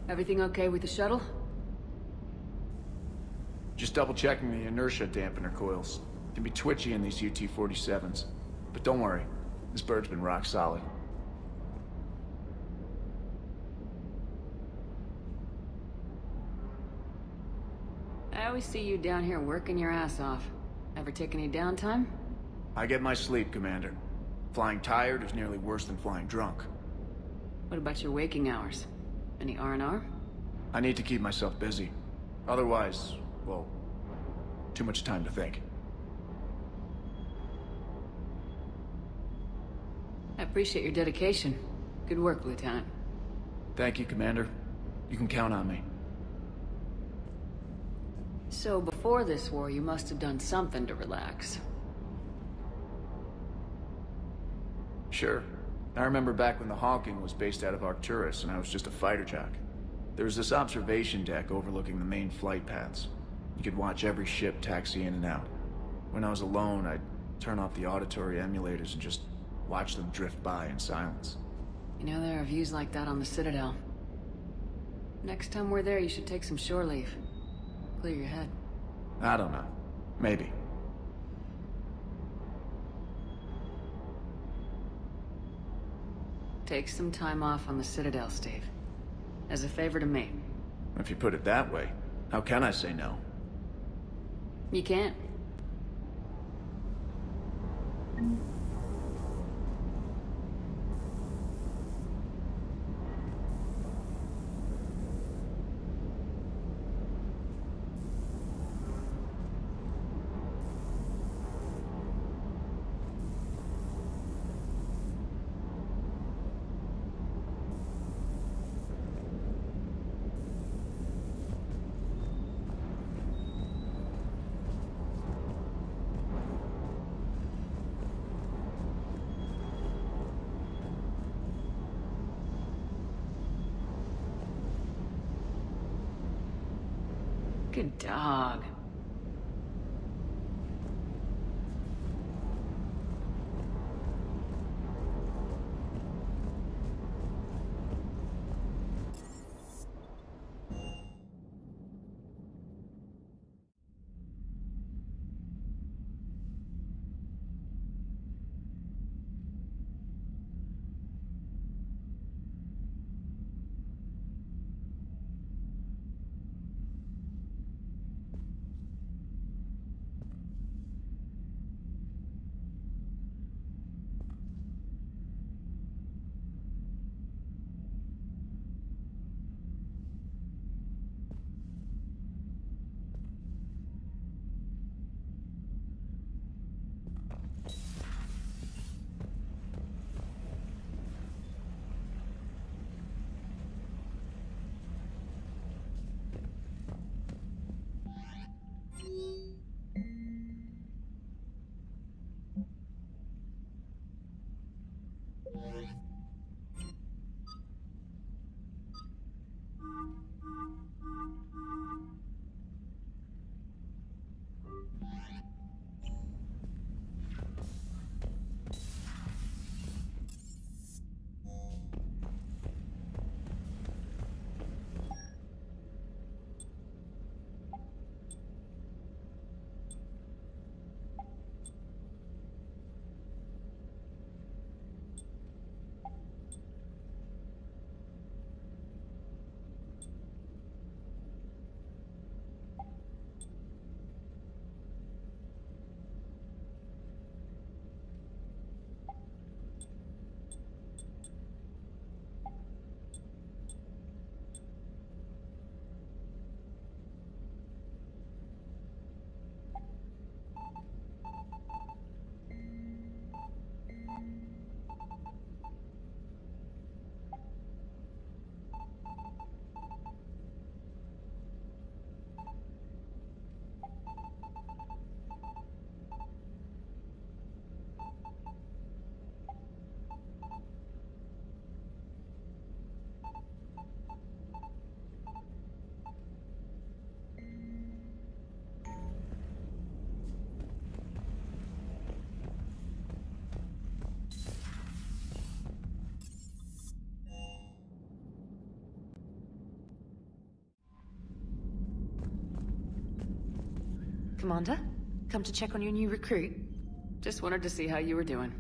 Everything okay with the shuttle? Just double-checking the inertia dampener coils. Can be twitchy in these UT-47s. But don't worry, this bird's been rock solid. I always see you down here working your ass off. Ever take any downtime? I get my sleep, Commander. Flying tired is nearly worse than flying drunk. What about your waking hours? Any R&R? I need to keep myself busy. Otherwise, well, too much time to think. I appreciate your dedication. Good work, Lieutenant. Thank you, Commander. You can count on me. So before this war, you must have done something to relax. Sure. I remember back when the Hawking was based out of Arcturus and I was just a fighter jock. There was this observation deck overlooking the main flight paths. You could watch every ship taxi in and out. When I was alone, I'd turn off the auditory emulators and just watch them drift by in silence. You know, there are views like that on the Citadel. Next time we're there, you should take some shore leave. Clear your head. I don't know. Maybe. Take some time off on the Citadel, Steve. As a favor to me. If you put it that way, how can I say no? You can't. Good dog. Commander. Come to check on your new recruit. Just wanted to see how you were doing.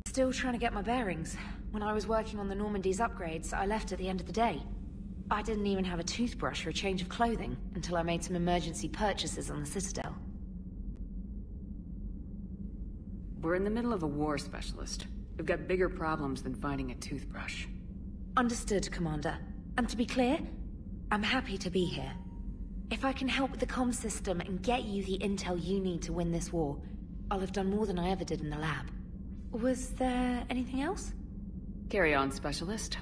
Still trying to get my bearings. When I was working on the Normandy's upgrades, I left at the end of the day. I didn't even have a toothbrush or a change of clothing until I made some emergency purchases on the Citadel. We're in the middle of a war, Specialist. We've got bigger problems than finding a toothbrush. Understood, Commander. And to be clear, I'm happy to be here. If I can help with the comm system and get you the intel you need to win this war, I'll have done more than I ever did in the lab. Was there anything else? Carry on, Specialist.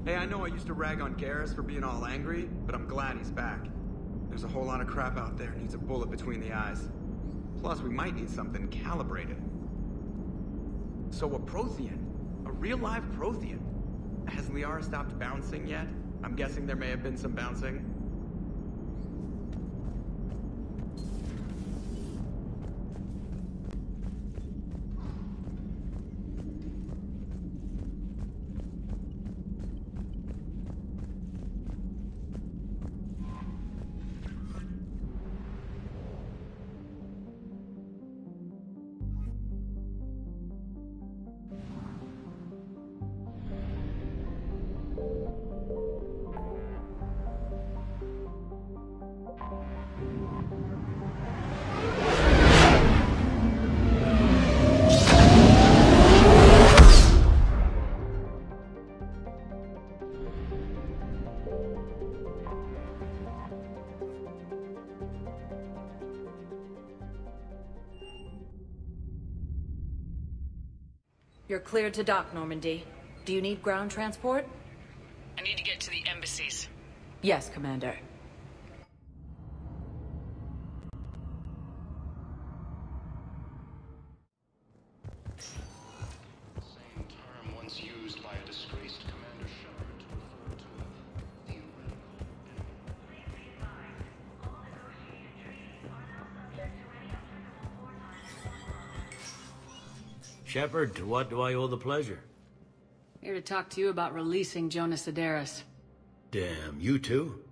Hey, I know I used to rag on Garrus for being all angry, but I'm glad he's back. There's a whole lot of crap out there needs a bullet between the eyes. Plus, we might need something calibrated. So a Prothean? A real live Prothean? Has Liara stopped bouncing yet? I'm guessing there may have been some bouncing. You're cleared to dock, Normandy. Do you need ground transport? I need to get to the embassies. Yes, Commander. Same term once used by a disgraced Commander Shepard to refer to the irrelevant. Shepard, to what do I owe the pleasure? Here to talk to you about releasing Jonas Sederis. Damn, you too?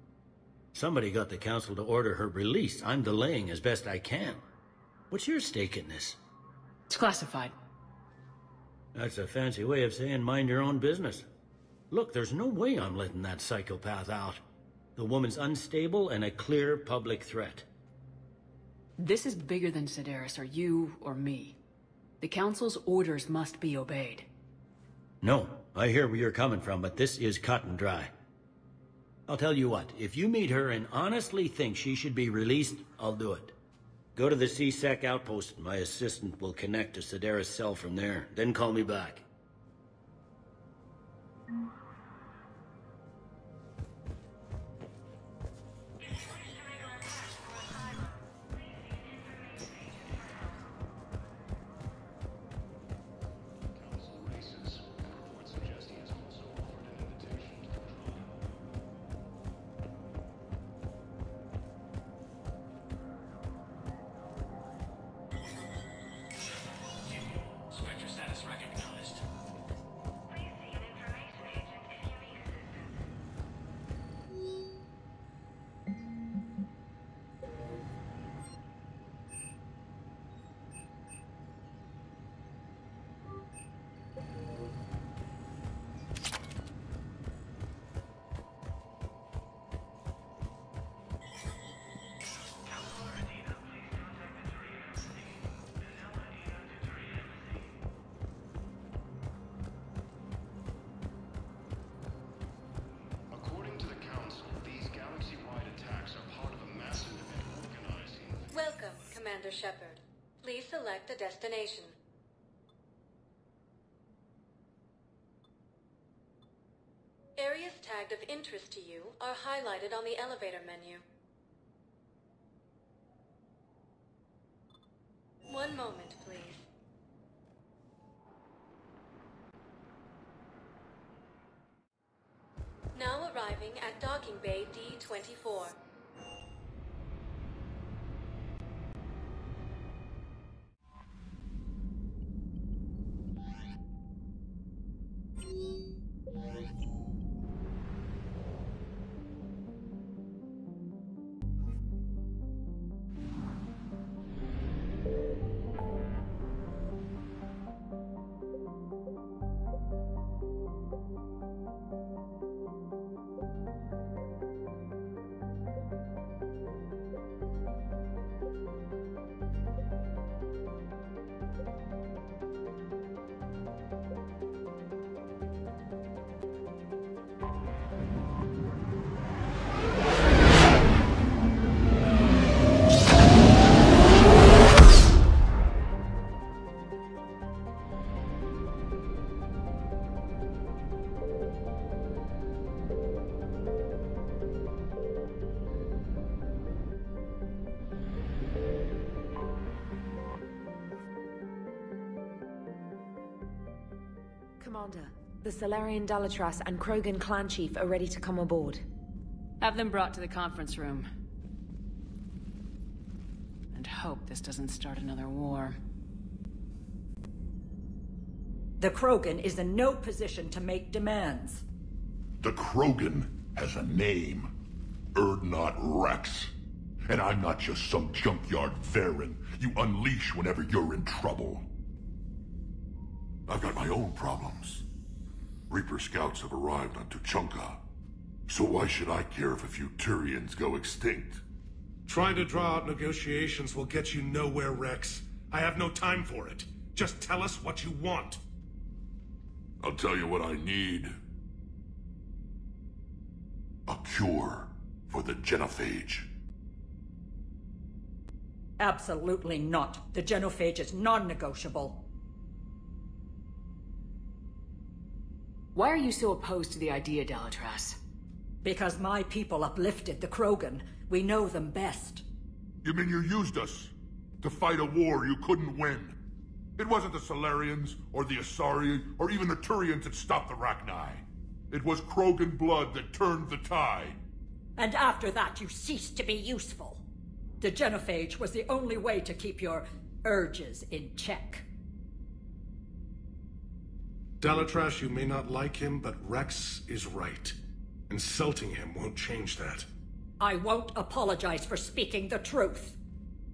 Somebody got the Council to order her release. I'm delaying as best I can. What's your stake in this? It's classified. That's a fancy way of saying mind your own business. Look, there's no way I'm letting that psychopath out. The woman's unstable and a clear public threat. This is bigger than Sederis or you or me. The Council's orders must be obeyed. No, I hear where you're coming from, but this is cut and dry. I'll tell you what, if you meet her and honestly think she should be released, I'll do it. Go to the C-Sec outpost. My assistant will connect to Sederis' cell from there. Then call me back. Council races. Reports suggest he has also offered an invitation to the trial. Spectre status recognized. Please see an information agent if you need assistance. According to the Council, these galaxy-wide attacks are part of a massive event organizing. Welcome, Commander Shepard. Please select a destination. Areas tagged of interest to you are highlighted on the elevator menu. One moment, please. Now arriving at Docking Bay D-24. Commander. The Salarian Dalatras and Krogan clan chief are ready to come aboard. Have them brought to the conference room. And hope this doesn't start another war. The Krogan is in no position to make demands. The Krogan has a name. Urdnot Rex. And I'm not just some junkyard Varen you unleash whenever you're in trouble. I've got my own problems. Reaper scouts have arrived on Tuchanka. So why should I care if a few Turians go extinct? Trying to draw out negotiations will get you nowhere, Rex. I have no time for it. Just tell us what you want. I'll tell you what I need. A cure for the genophage. Absolutely not. The genophage is non-negotiable. Why are you so opposed to the idea, Dalatras? Because my people uplifted the Krogan. We know them best. You mean you used us to fight a war you couldn't win? It wasn't the Salarians, or the Asari, or even the Turians that stopped the Rachni. It was Krogan blood that turned the tide. And after that, you ceased to be useful. The genophage was the only way to keep your urges in check. Dalatras, you may not like him, but Rex is right. Insulting him won't change that. I won't apologize for speaking the truth.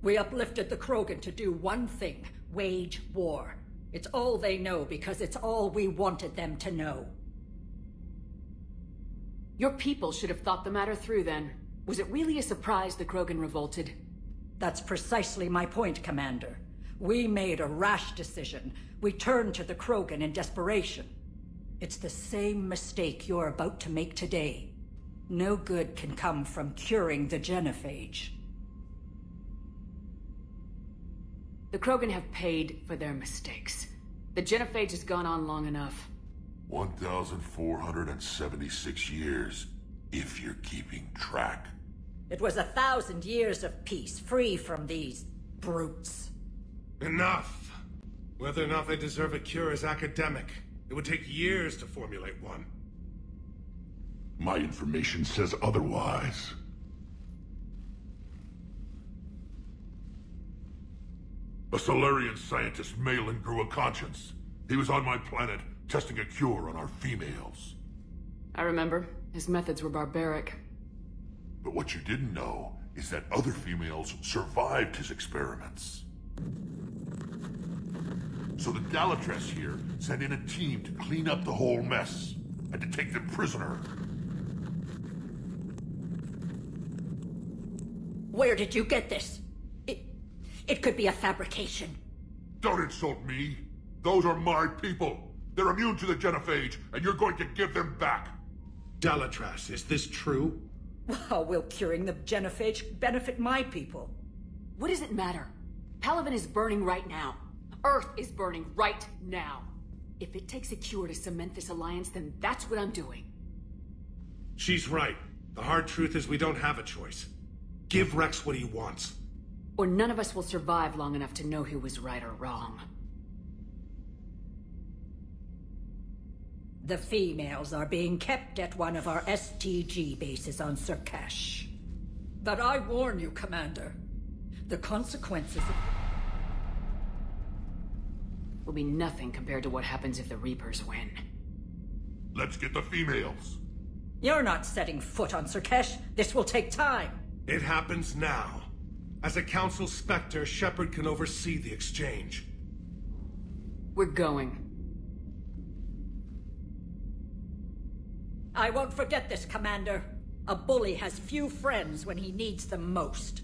We uplifted the Krogan to do one thing: wage war. It's all they know because it's all we wanted them to know. Your people should have thought the matter through then. Was it really a surprise the Krogan revolted? That's precisely my point, Commander. We made a rash decision. We turned to the Krogan in desperation. It's the same mistake you're about to make today. No good can come from curing the genophage. The Krogan have paid for their mistakes. The genophage has gone on long enough. 1,476 years, if you're keeping track. It was 1,000 years of peace, free from these brutes. Enough! Whether or not they deserve a cure is academic. It would take years to formulate one. My information says otherwise. A Solarian scientist, Malin, grew a conscience. He was on my planet, testing a cure on our females. I remember. His methods were barbaric. But what you didn't know is that other females survived his experiments. So the Dalatras here sent in a team to clean up the whole mess, and to take them prisoner. Where did you get this? It could be a fabrication. Don't insult me. Those are my people. They're immune to the genophage, and you're going to give them back. Dalatras, is this true? How will curing the genophage benefit my people? What does it matter? Palaven is burning right now. Earth is burning right now. If it takes a cure to cement this alliance, then that's what I'm doing. She's right. The hard truth is we don't have a choice. Give Rex what he wants. Or none of us will survive long enough to know who was right or wrong. The females are being kept at one of our STG bases on Surkash. But I warn you, Commander. The consequences will be nothing compared to what happens if the Reapers win. Let's get the females. You're not setting foot on Surkash. This will take time. It happens now. As a Council Spectre, Shepard can oversee the exchange. We're going. I won't forget this, Commander. A bully has few friends when he needs them most.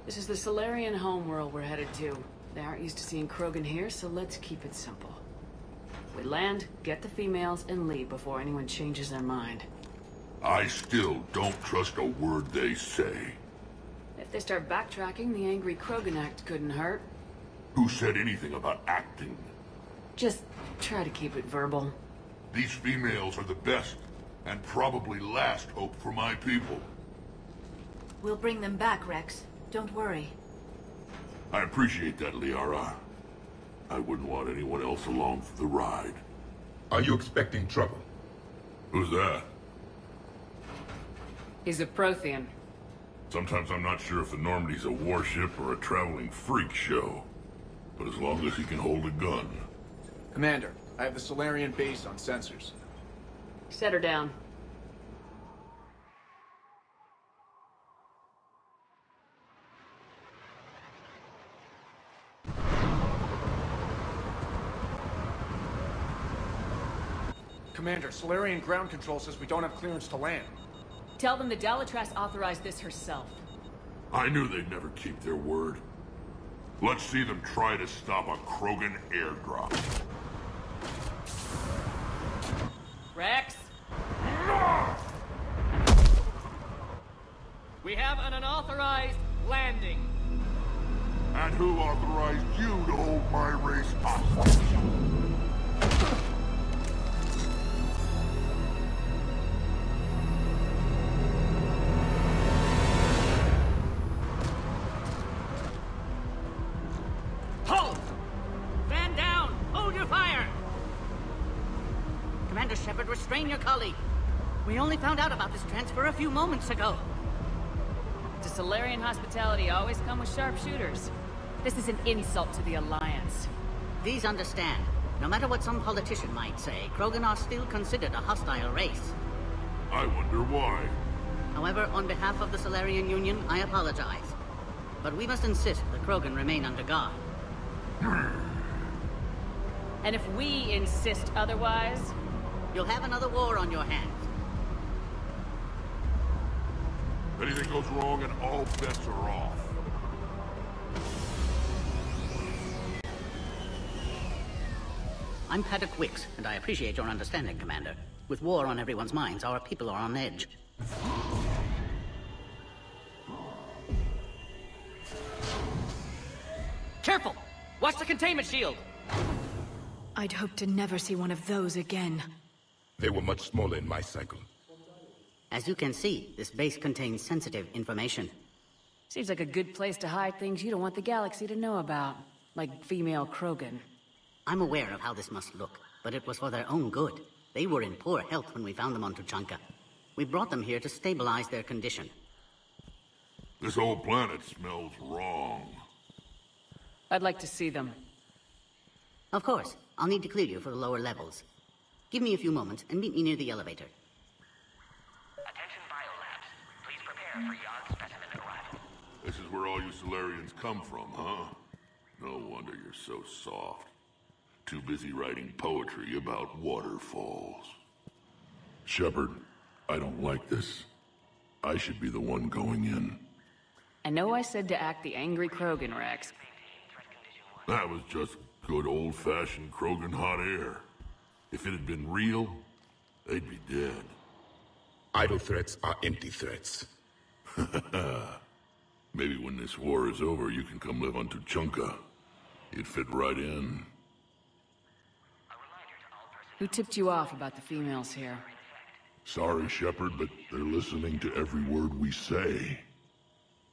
This is the Salarian homeworld we're headed to. They aren't used to seeing Krogan here, so let's keep it simple. We land, get the females, and leave before anyone changes their mind. I still don't trust a word they say. If they start backtracking, the angry Krogan act couldn't hurt. Who said anything about acting? Just try to keep it verbal. These females are the best, and probably last hope for my people. We'll bring them back, Rex. Don't worry. I appreciate that, Liara. I wouldn't want anyone else along for the ride. Are you expecting trouble? Who's that? He's a Prothean. Sometimes I'm not sure if the Normandy's a warship or a traveling freak show. But as long as he can hold a gun. Commander, I have the Salarian base on sensors. Set her down. Commander, Salarian ground control says we don't have clearance to land. Tell them the Dalatrass authorized this herself. I knew they'd never keep their word. Let's see them try to stop a Krogan airdrop. Rex? We have an unauthorized landing. And who authorized you to hold my race hostage? Hold! Stand down! Hold your fire! Commander Shepard, restrain your colleague. We only found out about this transfer a few moments ago. Does Salarian hospitality always come with sharpshooters? This is an insult to the Alliance. These understand. No matter what some politician might say, Krogan are still considered a hostile race. I wonder why. However, on behalf of the Salarian Union, I apologize. But we must insist the Krogan remain under guard. And if we insist otherwise... You'll have another war on your hands. Anything goes wrong and all bets are off. I'm Paddock Wicks, and I appreciate your understanding, Commander. With war on everyone's minds, our people are on edge. Careful! Watch the containment shield! I'd hoped to never see one of those again. They were much smaller in my cycle. As you can see, this base contains sensitive information. Seems like a good place to hide things you don't want the galaxy to know about. Like female Krogan. I'm aware of how this must look, but it was for their own good. They were in poor health when we found them on Tuchanka. We brought them here to stabilize their condition. This whole planet smells wrong. I'd like to see them. Of course. I'll need to clear you for the lower levels. Give me a few moments and meet me near the elevator. Attention biolabs. Please prepare for yard specimen arrival. This is where all you Salarians come from, huh? No wonder you're so soft. Too busy writing poetry about waterfalls. Shepard, I don't like this. I should be the one going in. I know I said to act the angry Krogan, Rex. That was just good old-fashioned Krogan hot air. If it had been real, they'd be dead. Idle threats are empty threats. Maybe when this war is over, you can come live on Tuchanka. You'd fit right in. Who tipped you off about the females here? Sorry, Shepard, but they're listening to every word we say.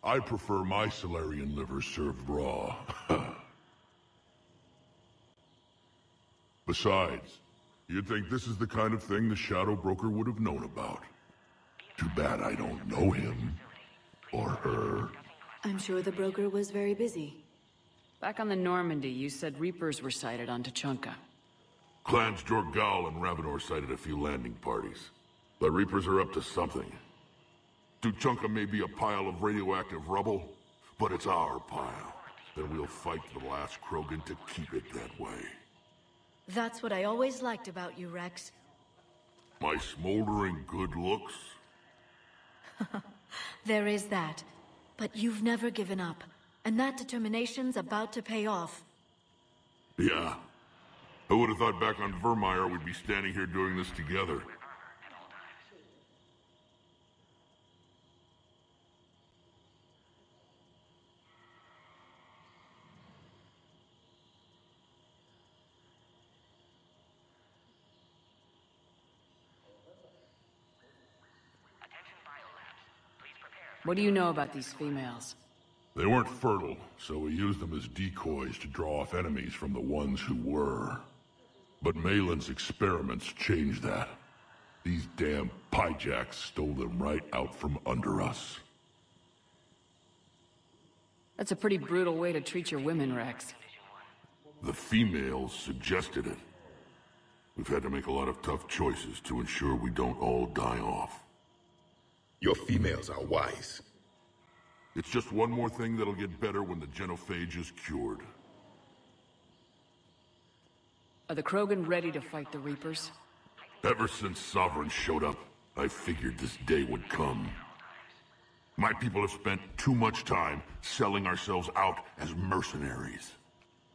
I prefer my Salarian liver served raw. Besides, you'd think this is the kind of thing the Shadow Broker would have known about. Too bad I don't know him. Or her. I'm sure the broker was very busy. Back on the Normandy, you said Reapers were sighted on Tuchanka. Clans Jorgal and Ravenor sighted a few landing parties. The Reapers are up to something. Tuchanka may be a pile of radioactive rubble, but it's our pile. Then we'll fight to the last Krogan to keep it that way. That's what I always liked about you, Rex. My smoldering good looks? There is that. But you've never given up, and that determination's about to pay off. Yeah. I would have thought back on Vermeer we'd be standing here doing this together. What do you know about these females? They weren't fertile, so we used them as decoys to draw off enemies from the ones who were. But Malin's experiments changed that. These damn Pyjaks stole them right out from under us. That's a pretty brutal way to treat your women, Rex. The females suggested it. We've had to make a lot of tough choices to ensure we don't all die off. Your females are wise. It's just one more thing that'll get better when the genophage is cured. Are the Krogan ready to fight the Reapers? Ever since Sovereign showed up, I figured this day would come. My people have spent too much time selling ourselves out as mercenaries.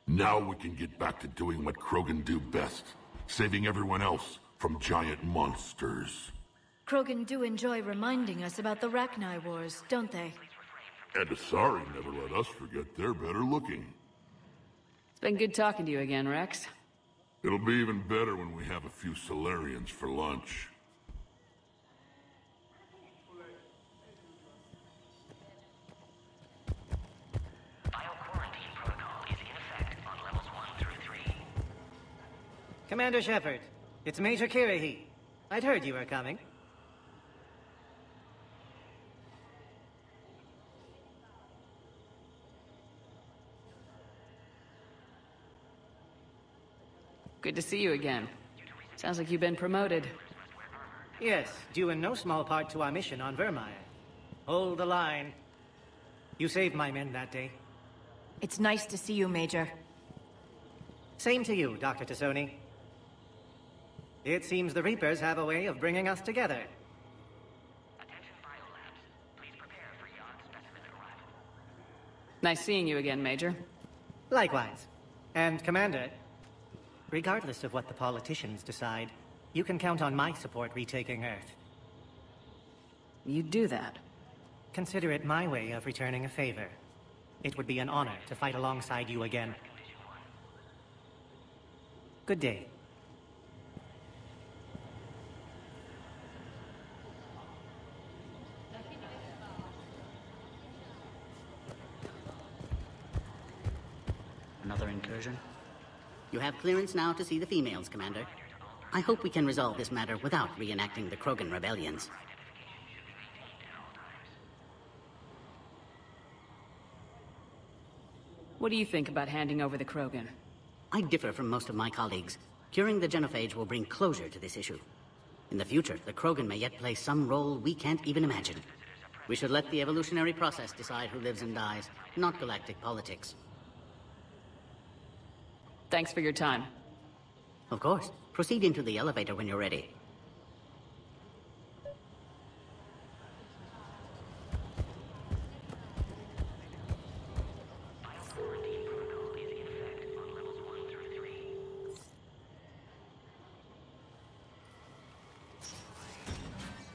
Now we can get back to doing what Krogan do best, saving everyone else from giant monsters. Krogan do enjoy reminding us about the Rachni Wars, don't they? And Asari never let us forget they're better looking. It's been good talking to you again, Rex. It'll be even better when we have a few Solarians for lunch. Bio-quarantine protocol is in effect on levels 1 through 3. Commander Shepard, it's Major Kirrahe. I'd heard you were coming. Good to see you again. Sounds like you've been promoted. Yes, due in no small part to our mission on Vermeer. Hold the line. You saved my men that day. It's nice to see you, Major. Same to you, Dr. T'Soni. It seems the Reapers have a way of bringing us together. Attention biolabs. Please prepare for Yon specimen arrival. Nice seeing you again, Major. Likewise. And Commander, regardless of what the politicians decide, you can count on my support retaking Earth. You do that? Consider it my way of returning a favor. It would be an honor to fight alongside you again. Good day. Another incursion? You have clearance now to see the females, Commander. I hope we can resolve this matter without reenacting the Krogan rebellions. What do you think about handing over the Krogan? I differ from most of my colleagues. Curing the genophage will bring closure to this issue. In the future, the Krogan may yet play some role we can't even imagine. We should let the evolutionary process decide who lives and dies, not galactic politics. Thanks for your time. Of course. Proceed into the elevator when you're ready.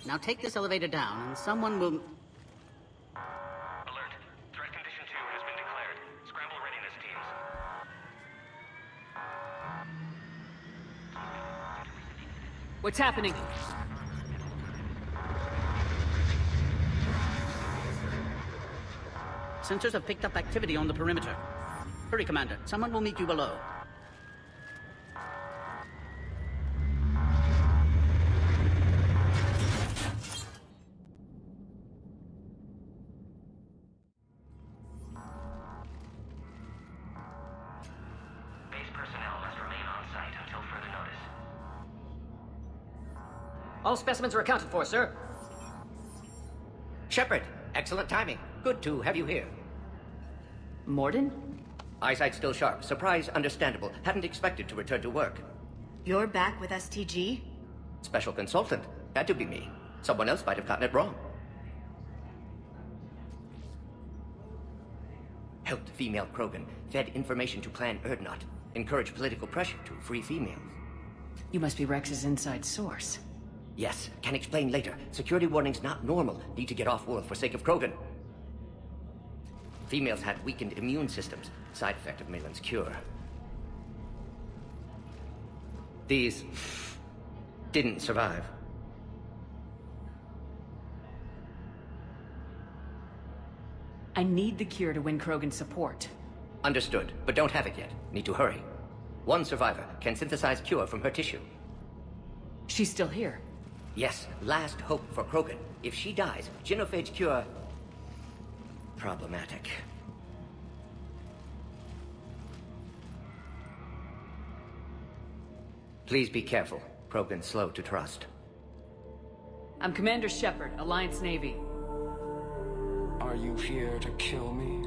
Now take this elevator down, and someone will... Alert. Threat condition 2 has been declared. Scramble readiness teams. What's happening? Sensors have picked up activity on the perimeter. Hurry, Commander. Someone will meet you below. Base personnel must remain on site until further notice. All specimens are accounted for, sir. Shepard, excellent timing. Good to have you here. Mordin? Eyesight still sharp. Surprise understandable. Hadn't expected to return to work. You're back with STG? Special consultant. Had to be me. Someone else might have gotten it wrong. helped female Krogan, fed information to Clan Urdnot, encouraged political pressure to free females. You must be Rex's inside source. Yes, can explain later. Security warnings not normal. Need to get off-world for sake of Krogan. Females had weakened immune systems. Side effect of Malin's cure. These didn't survive. I need the cure to win Krogan support. Understood, but don't have it yet. Need to hurry. One survivor can synthesize cure from her tissue. She's still here? Yes, last hope for Krogan. If she dies, genophage cure... problematic. Please be careful. Krogan's slow to trust. I'm Commander Shepard, Alliance Navy. Are you here to kill me?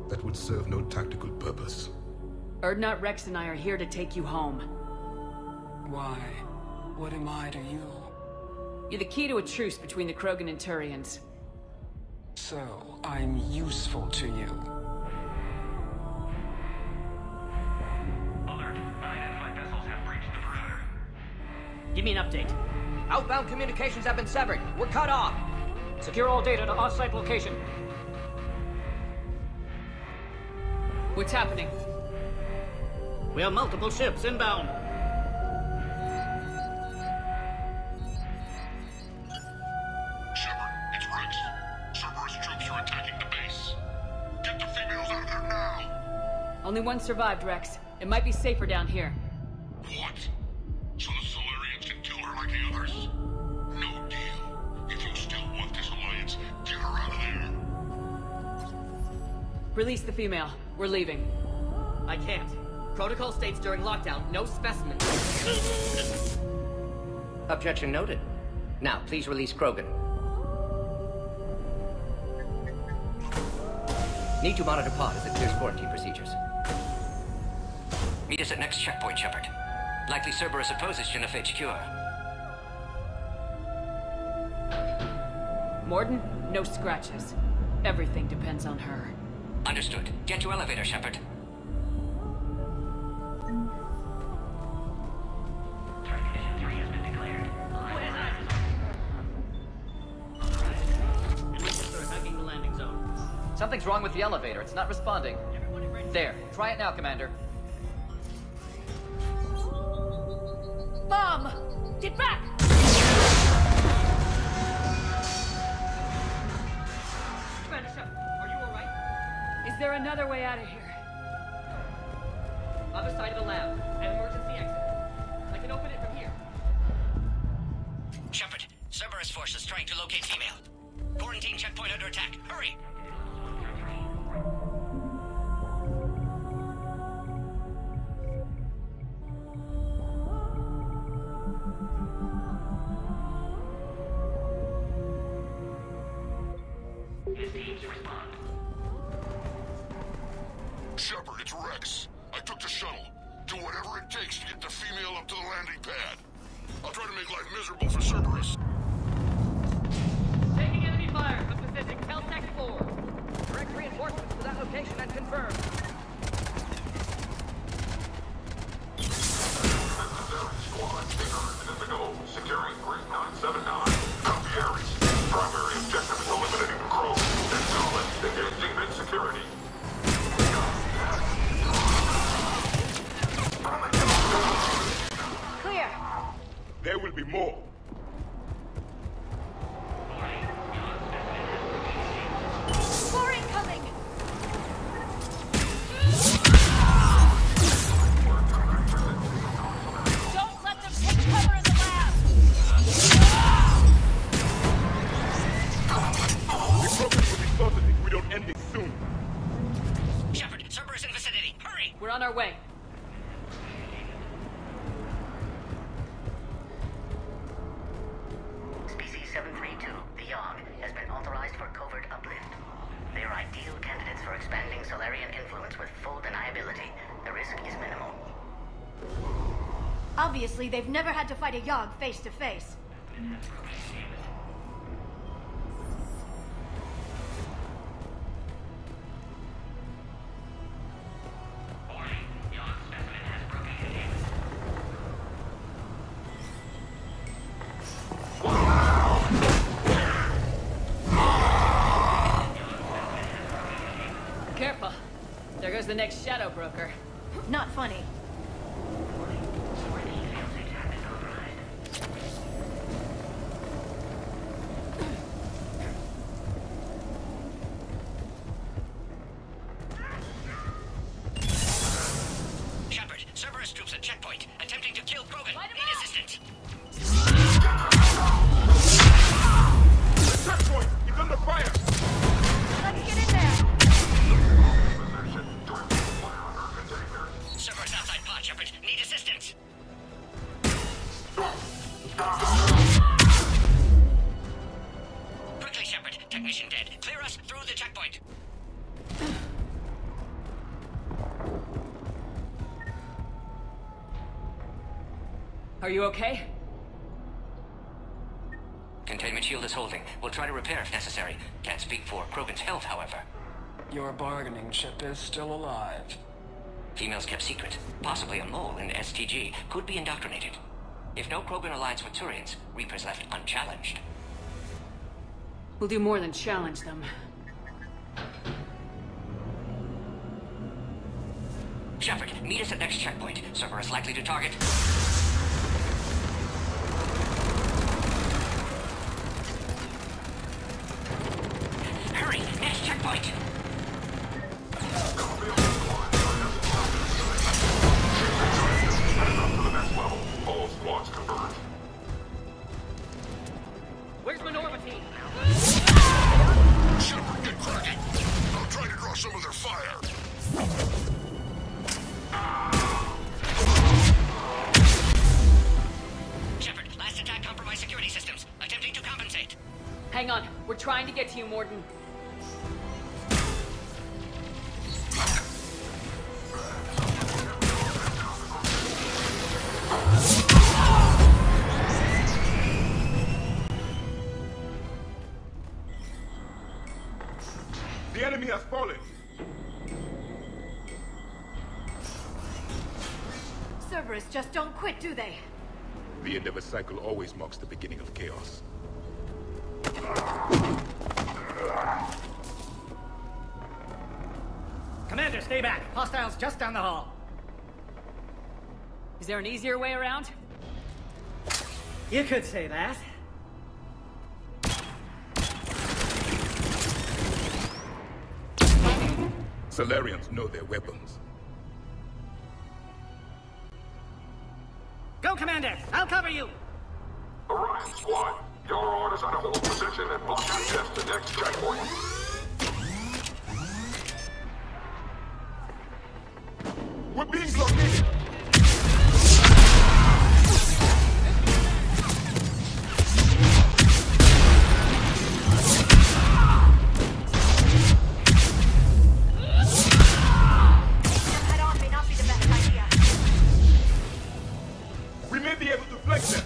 That would serve no tactical purpose. Urdnot, Rex, and I are here to take you home. Why? What am I to you? You're the key to a truce between the Krogan and Turians. So, I'm useful to you. Alert. Unidentified vessels have breached the perimeter. Give me an update. Outbound communications have been severed. We're cut off. Secure all data to off-site location. What's happening? We have multiple ships inbound. Shepard, it's Rex. Cerberus troops are attacking the base. Get the females out of there now! Only one survived, Rex. It might be safer down here. What? So the Solarians can kill her like the others? No deal. If you still want this alliance, get her out of there. Release the female. We're leaving. I can't. Protocol states during lockdown, no specimens. Objection noted. Now, please release Krogan. Need to monitor pod as it clears quarantine procedures. Meet us at next checkpoint, Shepard. Likely Cerberus opposes genophage cure. Mordin, no scratches. Everything depends on her. Understood. Get to elevator, Shepard. Something's wrong with the elevator. It's not responding. There. Try it now, Commander. Mom! Get back! Commander Shepard, are you alright? Is there another way out of here? Other side of the lab. An emergency exit. I can open it from here. Shepard, Cerberus forces trying to locate female. Quarantine checkpoint under attack. Hurry! His teams respond. Shepard, it's Rex. I took the shuttle. Do whatever it takes to get the female up to the landing pad. I'll try to make life miserable for Cerberus. Taking enemy fire from position Keltec 4. Direct reinforcements to that location and confirmed. Squad, 800 minutes ago. Securing 3979. Copy Ares. Primary objective is eliminating the Crow. Acknowledge engaging mid-security. Clear. There will be more. More incoming. Don't let them take cover in the lab. The program will be sorted if we don't end it soon. Shepard, Cerberus in vicinity. Hurry! We're on our way. Species 732, the Yogg, has been authorized for covert uplift. They are ideal candidates for expanding Solarian influence with full deniability. The risk is minimal. Obviously, they've never had to fight a Yogg face to face. the next shadow broker. Not funny. Shepard, Cerberus troops at checkpoint, attempting to kill Krogan. Need assistance. Checkpoint! He's under fire! Let's get in there! Cerberus outside pod, Shepard. Need assistance. Quickly, Shepard. Technician dead. Clear us through the checkpoint. Are you okay? Containment shield is holding. We'll try to repair if necessary. Can't speak for Krogan's health, however. Your bargaining chip is still alive. Females kept secret. Possibly a mole in STG. Could be indoctrinated. If no Krogan aligns with Turians, Reaper's left unchallenged. We'll do more than challenge them. Shepard, meet us at next checkpoint. Cerberus likely to target. Hurry! Next checkpoint! All squads converge. Where's Minerva team? Shepard, get cracking! I'll try to draw some of their fire. Shepard, last attack compromised security systems. Attempting to compensate. Hang on, we're trying to get to you, Mordin. The enemy has fallen. Cerberus just don't quit, do they? The end of a cycle always marks the beginning of chaos. Commander, stay back. Hostiles just down the hall. Is there an easier way around? You could say that. Salarians know their weapons. Go, Commander! I'll cover you! Orion squad, your orders are to hold position and block access to next checkpoint. We're being blockaded! Head on may not be the best idea. We may be able to flex them!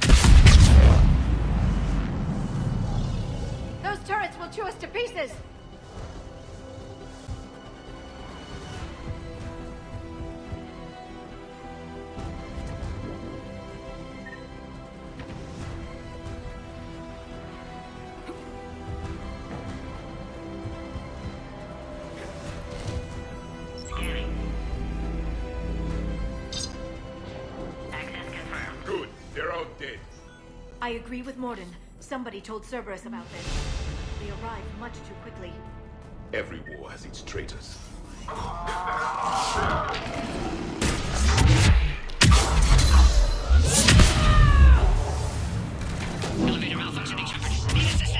Those turrets will chew us to pieces! Good, they're all dead. I agree with Mordin. Somebody told Cerberus about this. They arrived much too quickly. Every war has its traitors. Elevator malfunctioning, Shepard. Need assistance.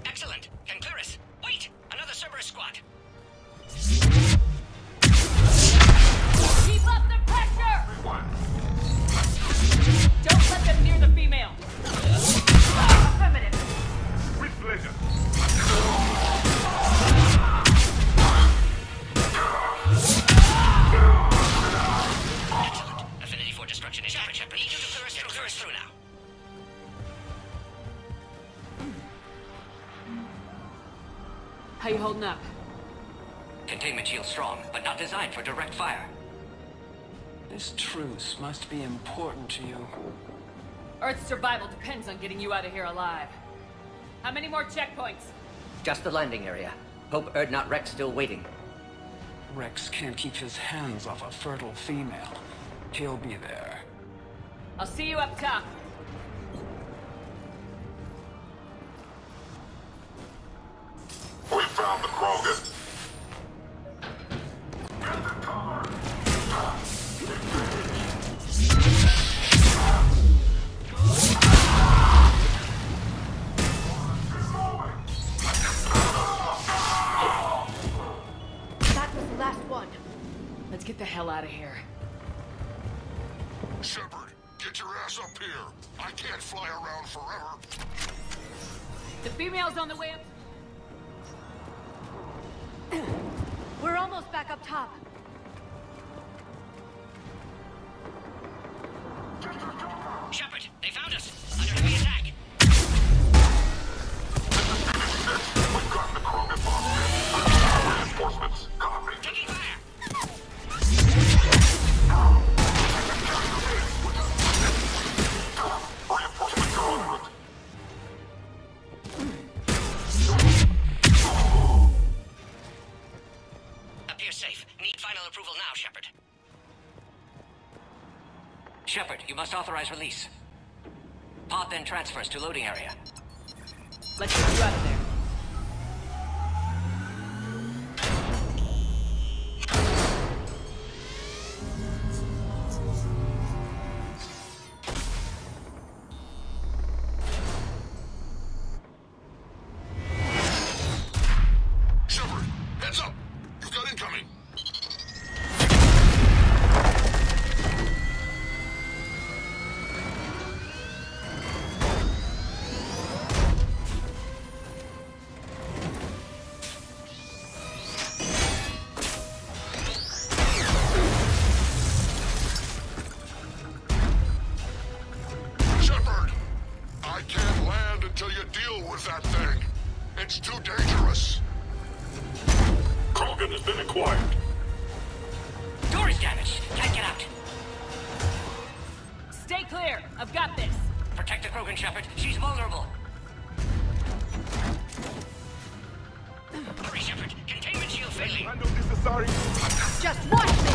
Excellent. Concurus. Wait! Another Cerberus squad. Keep up the pressure! Don't let them near the female. Affirmative. With pleasure. Excellent. Affinity for destruction is Shepard. Need you to clear us through now. How you holding up? Containment shield strong, but not designed for direct fire. This truce must be important to you. Earth's survival depends on getting you out of here alive. How many more checkpoints? Just the landing area. Hope Urdnot Rex still waiting. Rex can't keep his hands off a fertile female. He'll be there. I'll see you up top. We found the Krogan. That was the last one. Let's get the hell out of here. Shepard, get your ass up here. I can't fly around forever. The female's on the way up. We're almost back up top. Shepard, they found us. Under heavy attack. We've gotten the Krogan bomb. Reinforcements. Copy. Taking fire. Reinforcements are en route. Appears safe. Need final approval now, Shepard. Shepard, you must authorize release. Pod then transfers to loading area. Let's get you out of there. Shepard, heads up. You've got incoming. Shepard, I can't land until you deal with that thing. It's too dangerous. Krogan has been acquired. Door is damaged. Can't get out. Stay clear. I've got this. Protect the Krogan, Shepard. She's vulnerable. Hurry, Shepard. Containment shield failing. I know this is sorry. Just watch me!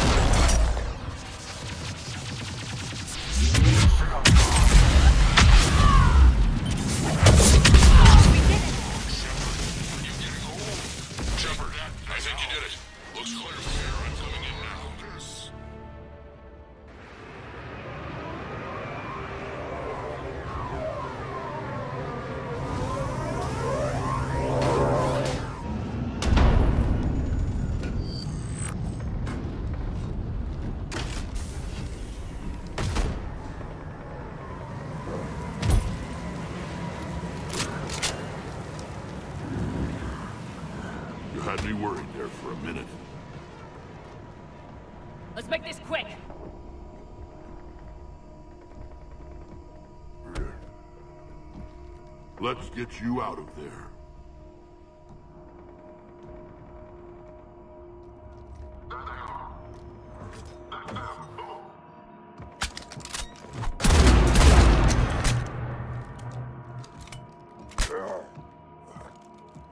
Shepard, I think you did it. Looks clear from here. I'm coming in now. Yes. You had me worried there for a minute. Let's make this quick. Let's get you out of there.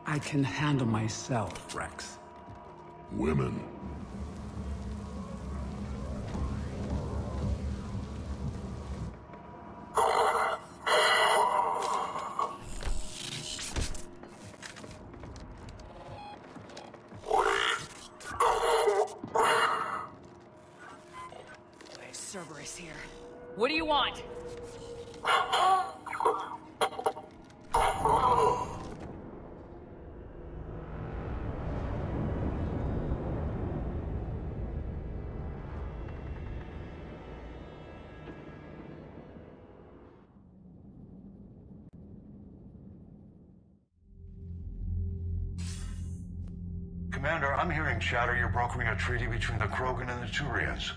I can handle myself, Rex. Women. want? Commander, I'm hearing chatter you're brokering a treaty between the Krogan and the Turians.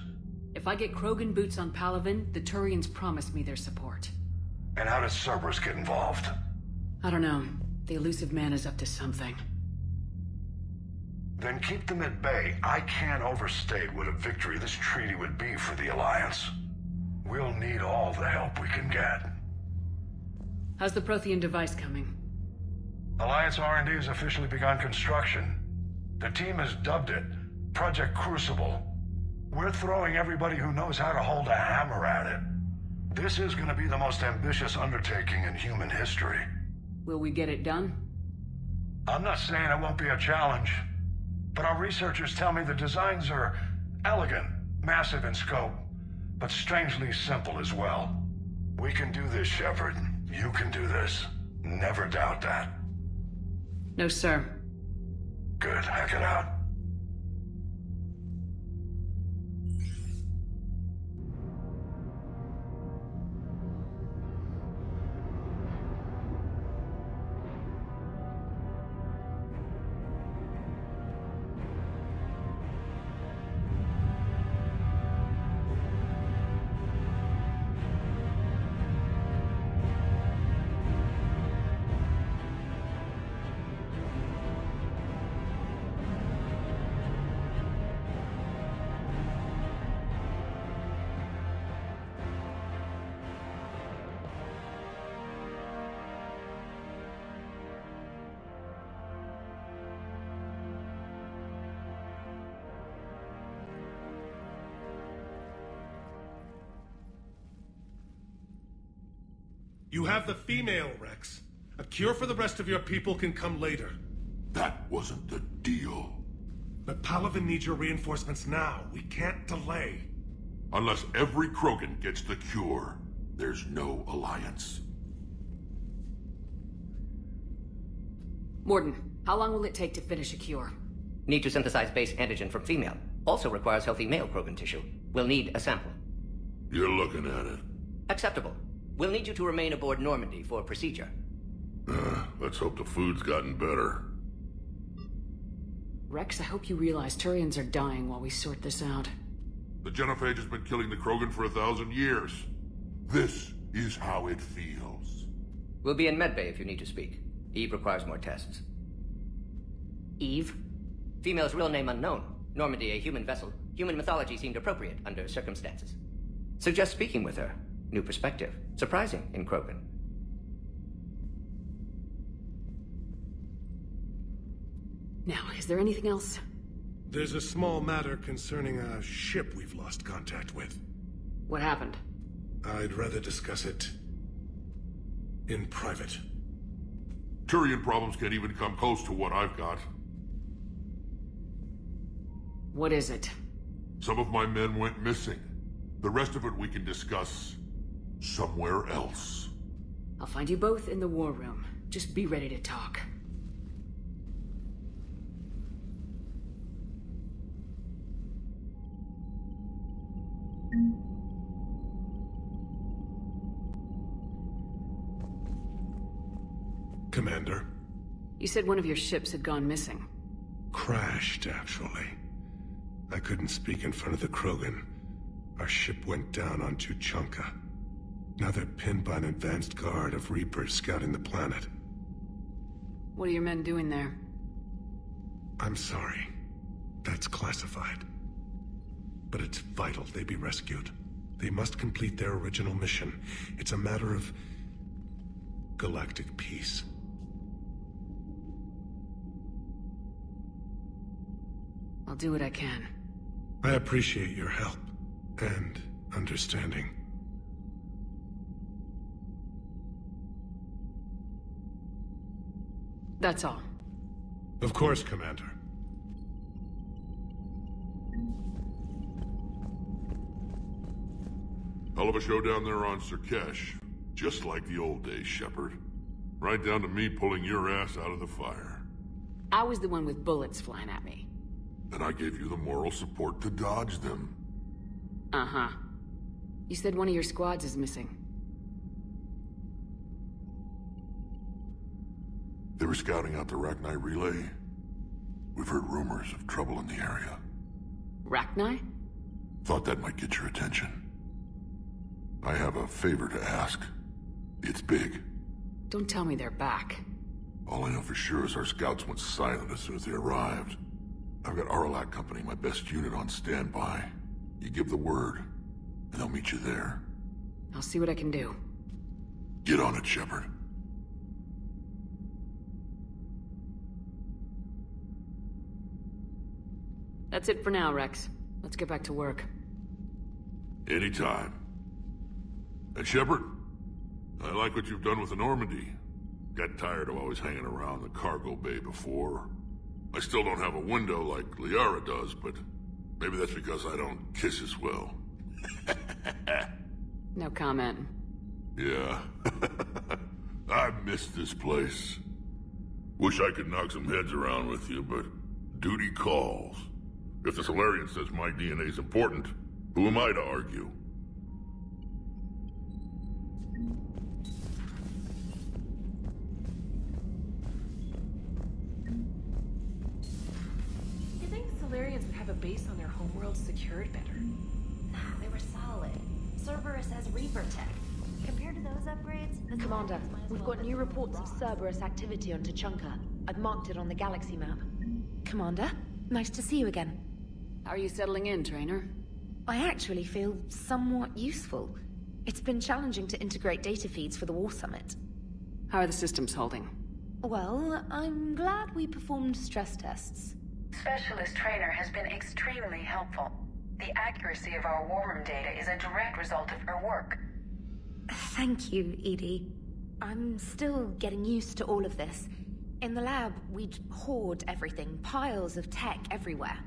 If I get Krogan boots on Palaven, the Turians promise me their support. And how does Cerberus get involved? I don't know. The elusive man is up to something. Then keep them at bay. I can't overstate what a victory this treaty would be for the Alliance. We'll need all the help we can get. How's the Prothean device coming? Alliance R&D has officially begun construction. The team has dubbed it Project Crucible. We're throwing everybody who knows how to hold a hammer at it. This is going to be the most ambitious undertaking in human history. Will we get it done? I'm not saying it won't be a challenge, but our researchers tell me the designs are elegant, massive in scope, but strangely simple as well. We can do this, Shepard. You can do this. Never doubt that. No, sir. Good. Hack it out. You have the female, Rex. A cure for the rest of your people can come later. That wasn't the deal. But Palaven needs your reinforcements now. We can't delay. Unless every Krogan gets the cure, there's no alliance. Mordin, how long will it take to finish a cure? Need to synthesize base antigen from female. Also requires healthy male Krogan tissue. We'll need a sample. You're looking at it. Acceptable. We'll need you to remain aboard Normandy for procedure. Let's hope the food's gotten better. Rex, I hope you realize Turians are dying while we sort this out. The Genophage has been killing the Krogan for 1,000 years. This is how it feels. We'll be in medbay if you need to speak. Eve requires more tests. Eve? Female's real name unknown. Normandy, a human vessel. Human mythology seemed appropriate under circumstances. Suggest speaking with her. New perspective. Surprising in Krogan. Now, is there anything else? There's a small matter concerning a ship we've lost contact with. What happened? I'd rather discuss it in private. Turian problems can't even come close to what I've got. What is it? Some of my men went missing. The rest of it we can discuss somewhere else. I'll find you both in the war room. Just be ready to talk. Commander. You said one of your ships had gone missing. Crashed, actually. I couldn't speak in front of the Krogan. Our ship went down on Tuchanka. Now they're pinned by an advanced guard of Reapers scouting the planet. What are your men doing there? I'm sorry. That's classified. But it's vital they be rescued. They must complete their original mission. It's a matter of galactic peace. I'll do what I can. I appreciate your help and understanding. That's all. Of course, Commander. Hell of a show down there on Surkesh. Just like the old days, Shepard. Right down to me pulling your ass out of the fire. I was the one with bullets flying at me. And I gave you the moral support to dodge them. Uh-huh. You said one of your squads is missing. They were scouting out the Rachni relay. We've heard rumors of trouble in the area. Rachni? Thought that might get your attention. I have a favor to ask. It's big. Don't tell me they're back. All I know for sure is our scouts went silent as soon as they arrived. I've got Aralak Company, my best unit, on standby. You give the word, and they'll meet you there. I'll see what I can do. Get on it, Shepard. That's it for now, Rex. Let's get back to work. Anytime. And Shepard, I like what you've done with the Normandy. Got tired of always hanging around the cargo bay before. I still don't have a window like Liara does, but maybe that's because I don't kiss as well. No comment. Yeah. I miss this place. Wish I could knock some heads around with you, but duty calls. If the Solarian says my DNA's important, who am I to argue? You think Solarians would have a base on their homeworld secured better? Nah, they were solid. Cerberus has Reaper tech. Compared to those upgrades, Commander, we've got new reports of Cerberus activity on Tuchanka. I've marked it on the galaxy map. Commander, nice to see you again. How are you settling in, Trainer? I actually feel somewhat useful. It's been challenging to integrate data feeds for the War Summit. How are the systems holding? Well, I'm glad we performed stress tests. Specialist Trainer has been extremely helpful. The accuracy of our war room data is a direct result of her work. Thank you, EDI. I'm still getting used to all of this. In the lab, we'd hoard everything, piles of tech everywhere.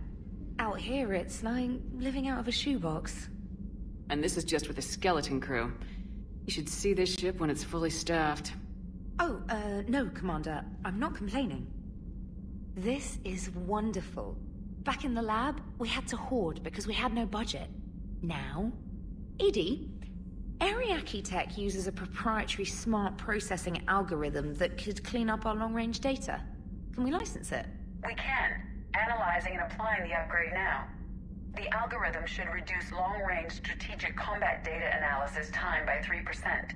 Out here, it's like living out of a shoebox. And this is just with a skeleton crew. You should see this ship when it's fully staffed. Oh, no, Commander. I'm not complaining. This is wonderful. Back in the lab, we had to hoard because we had no budget. Now, EDI, Ariake Tech uses a proprietary smart processing algorithm that could clean up our long-range data. Can we license it? We can. Analyzing and applying the upgrade now. The algorithm should reduce long-range strategic combat data analysis time by 3%.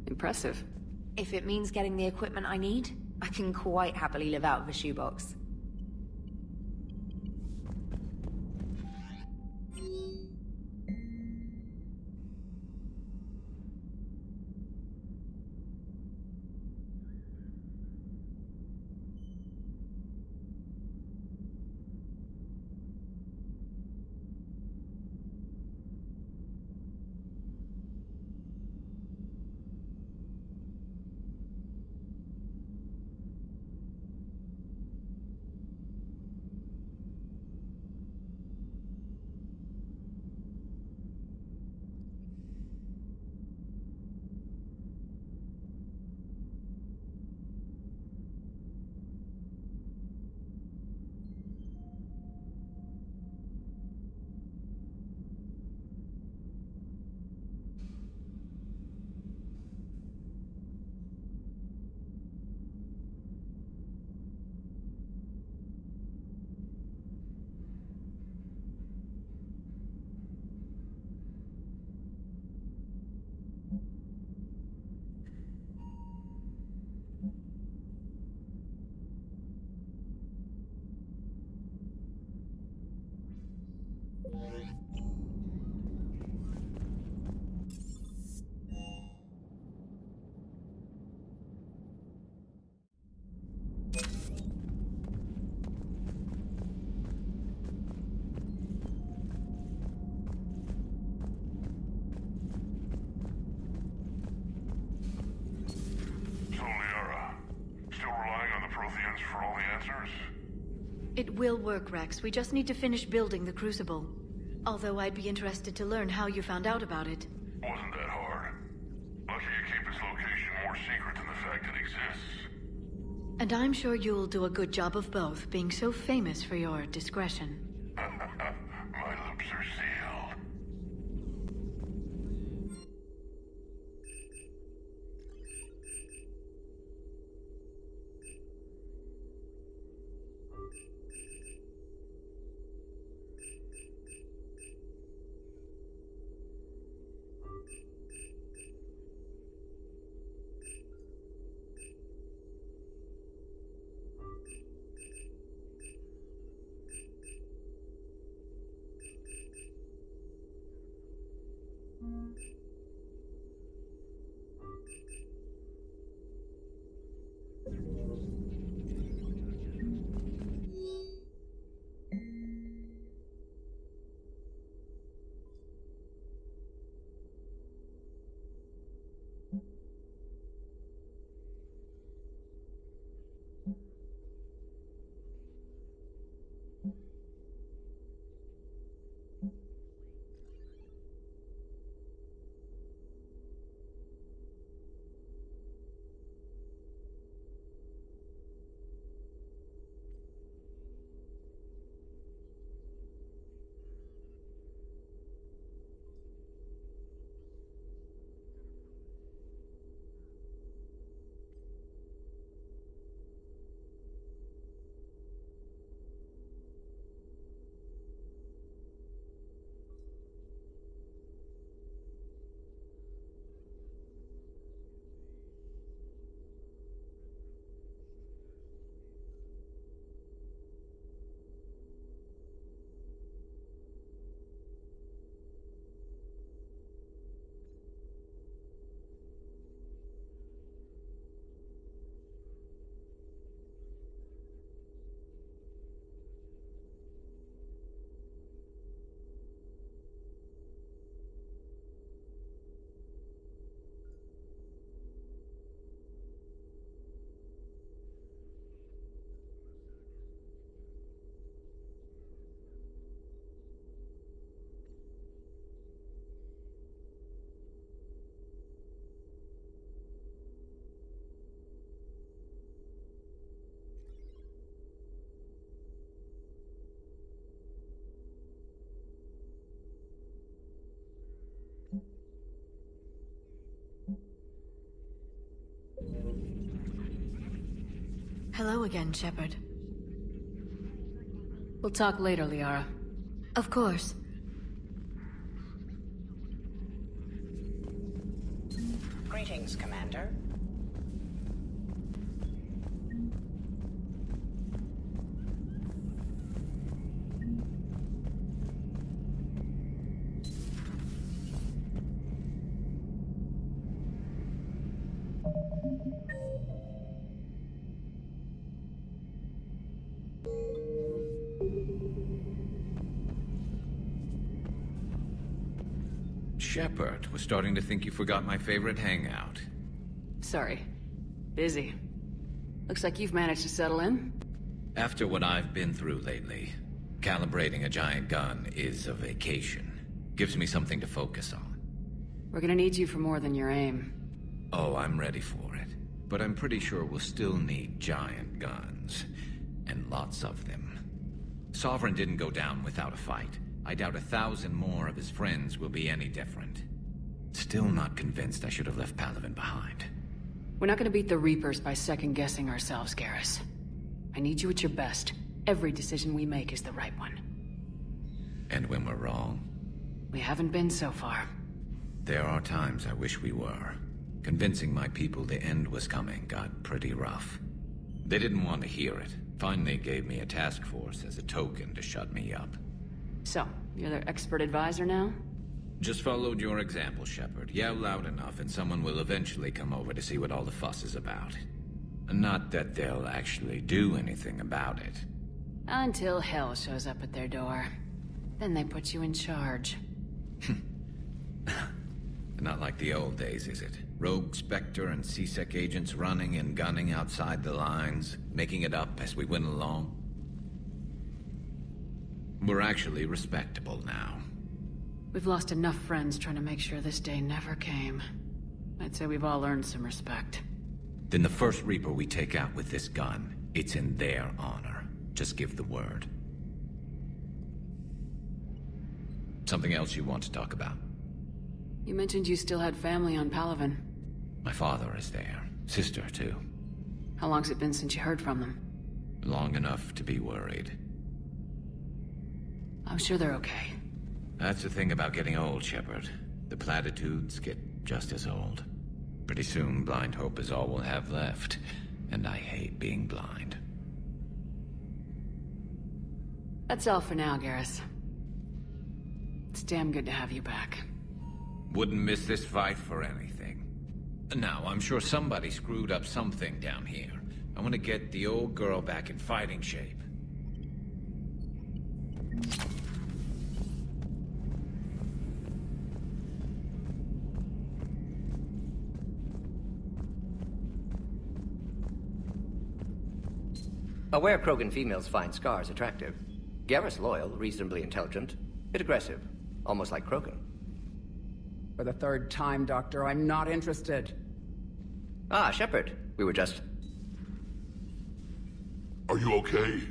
Impressive. If it means getting the equipment I need, I can quite happily live out of a shoebox. It will work, Rex. We just need to finish building the Crucible. Although I'd be interested to learn how you found out about it. Wasn't that hard. Lucky you keep its location more secret than the fact it exists. And I'm sure you'll do a good job of both, being so famous for your discretion. My lips are sealed. Hello again, Shepard. We'll talk later, Liara. Of course. Greetings, Commander. Shepard, was starting to think you forgot my favorite hangout. Sorry. Busy. Looks like you've managed to settle in. After what I've been through lately, calibrating a giant gun is a vacation. Gives me something to focus on. We're gonna need you for more than your aim. Oh, I'm ready for it. But I'm pretty sure we'll still need giant guns. And lots of them. Sovereign didn't go down without a fight. I doubt 1,000 more of his friends will be any different. Still not convinced I should have left Palaven behind. We're not gonna beat the Reapers by second-guessing ourselves, Garrus. I need you at your best. Every decision we make is the right one. And when we're wrong? We haven't been so far. There are times I wish we were. Convincing my people the end was coming got pretty rough. They didn't want to hear it. Finally gave me a task force as a token to shut me up. So, you're their expert advisor now? Just followed your example, Shepard. Yell loud enough and someone will eventually come over to see what all the fuss is about. Not that they'll actually do anything about it. Until hell shows up at their door. Then they put you in charge. Not like the old days, is it? Rogue Spectre and C-Sec agents running and gunning outside the lines, making it up as we went along. We're actually respectable now. We've lost enough friends trying to make sure this day never came. I'd say we've all earned some respect. Then the first Reaper we take out with this gun, it's in their honor. Just give the word. Something else you want to talk about? You mentioned you still had family on Palaven. My father is there. Sister, too. How long's it been since you heard from them? Long enough to be worried. I'm sure they're okay. That's the thing about getting old, Shepard. The platitudes get just as old. Pretty soon, blind hope is all we'll have left. And I hate being blind. That's all for now, Garrus. It's damn good to have you back. Wouldn't miss this fight for anything. Now, I'm sure somebody screwed up something down here. I want to get the old girl back in fighting shape. Aware Krogan females find scars attractive. Garrus loyal, reasonably intelligent, bit aggressive, almost like Krogan. For the third time, Doctor, I'm not interested. Ah, Shepard. We were just... Are you okay?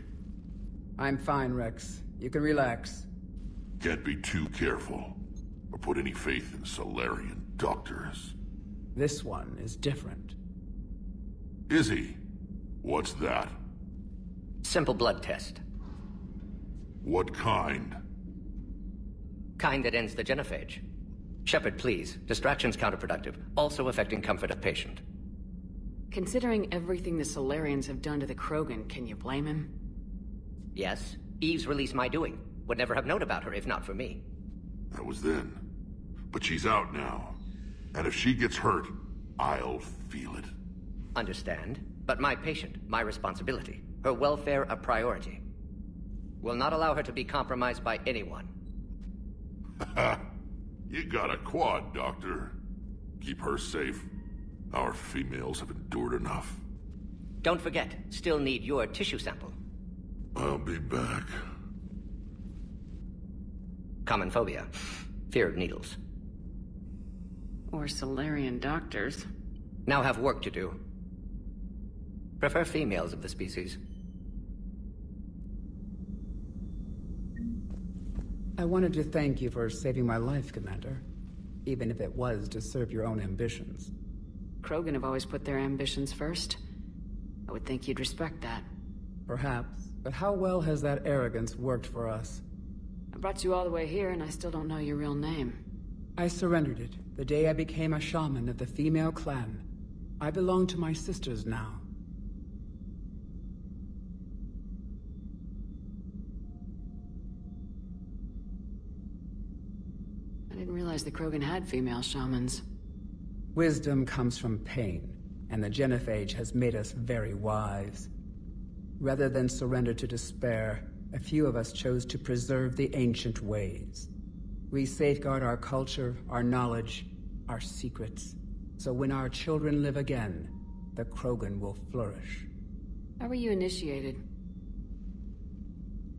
I'm fine, Rex. You can relax. Can't be too careful, or put any faith in Salarian doctors. This one is different. Is he? What's that? Simple blood test. What kind? Kind that ends the genophage. Shepard, please. Distraction's counterproductive, also affecting comfort of patient. Considering everything the Salarians have done to the Krogan, can you blame him? Yes. Eve's release my doing. Would never have known about her if not for me. That was then. But she's out now. And if she gets hurt, I'll feel it. Understand. But my patient, my responsibility. Her welfare a priority. Will not allow her to be compromised by anyone. You got a quad, Doctor. Keep her safe. Our females have endured enough. Don't forget, still need your tissue sample. I'll be back. Common phobia. Fear of needles. Or Salarian doctors. Now have work to do. Prefer females of the species. I wanted to thank you for saving my life, Commander. Even if it was to serve your own ambitions. Krogan have always put their ambitions first. I would think you'd respect that. Perhaps. But how well has that arrogance worked for us? I brought you all the way here and I still don't know your real name. I surrendered it the day I became a shaman of the female clan. I belong to my sisters now. I didn't realize the Krogan had female shamans. Wisdom comes from pain, and the genophage has made us very wise. Rather than surrender to despair, a few of us chose to preserve the ancient ways. We safeguard our culture, our knowledge, our secrets, so when our children live again, the Krogan will flourish. How were you initiated?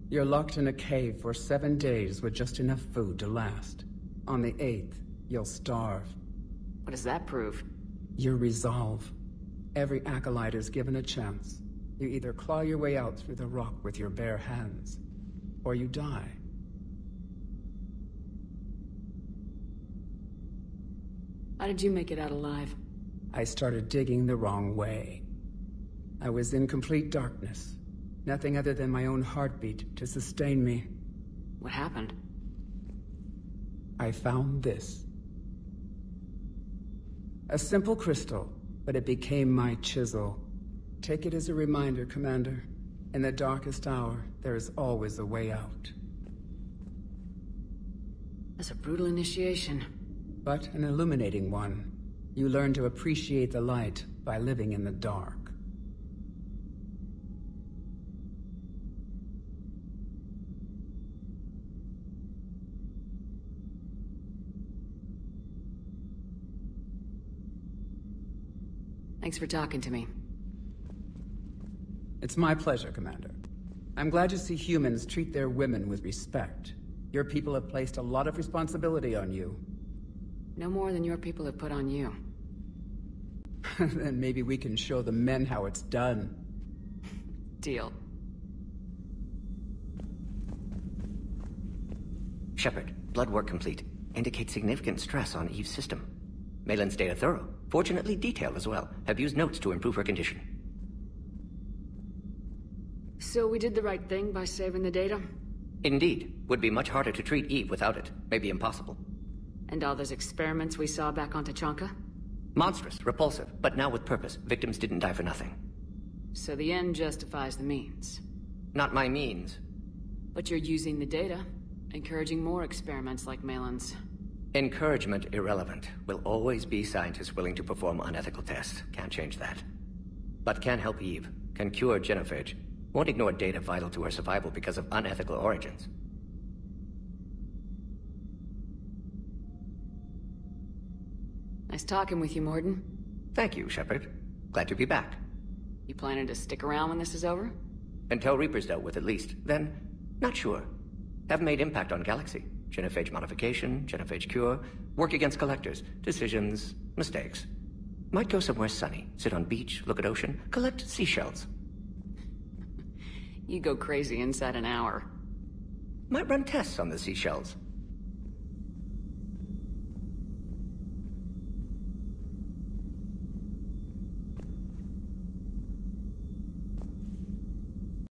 You're locked in a cave for 7 days with just enough food to last. On the 8th, you'll starve. What does that prove? Your resolve. Every acolyte is given a chance. You either claw your way out through the rock with your bare hands, or you die. How did you make it out alive? I started digging the wrong way. I was in complete darkness. Nothing other than my own heartbeat to sustain me. What happened? I found this. A simple crystal, but it became my chisel. Take it as a reminder, Commander. In the darkest hour, there is always a way out. That's a brutal initiation. But an illuminating one. You learn to appreciate the light by living in the dark. Thanks for talking to me. It's my pleasure, Commander. I'm glad to see humans treat their women with respect. Your people have placed a lot of responsibility on you. No more than your people have put on you. Then maybe we can show the men how it's done. Deal. Shepard, blood work complete. Indicates significant stress on Eve's system. Malin's data thorough. Fortunately detailed as well. Have used notes to improve her condition. So we did the right thing by saving the data? Indeed. Would be much harder to treat Eve without it. Maybe impossible. And all those experiments we saw back on Tachanka? Monstrous, repulsive, but now with purpose. Victims didn't die for nothing. So the end justifies the means. Not my means. But you're using the data, encouraging more experiments like Malin's. Encouragement irrelevant. Will always be scientists willing to perform unethical tests. Can't change that. But can help Eve. Can cure genophage. Won't ignore data vital to her survival because of unethical origins. Nice talking with you, Mordin. Thank you, Shepard. Glad to be back. You planning to stick around when this is over? Until Reaper's dealt with, at least. Then, not sure. Have made impact on Galaxy. Genophage modification, genophage cure, work against collectors, decisions, mistakes. Might go somewhere sunny, sit on beach, look at ocean, collect seashells. You go crazy inside an hour. Might run tests on the seashells.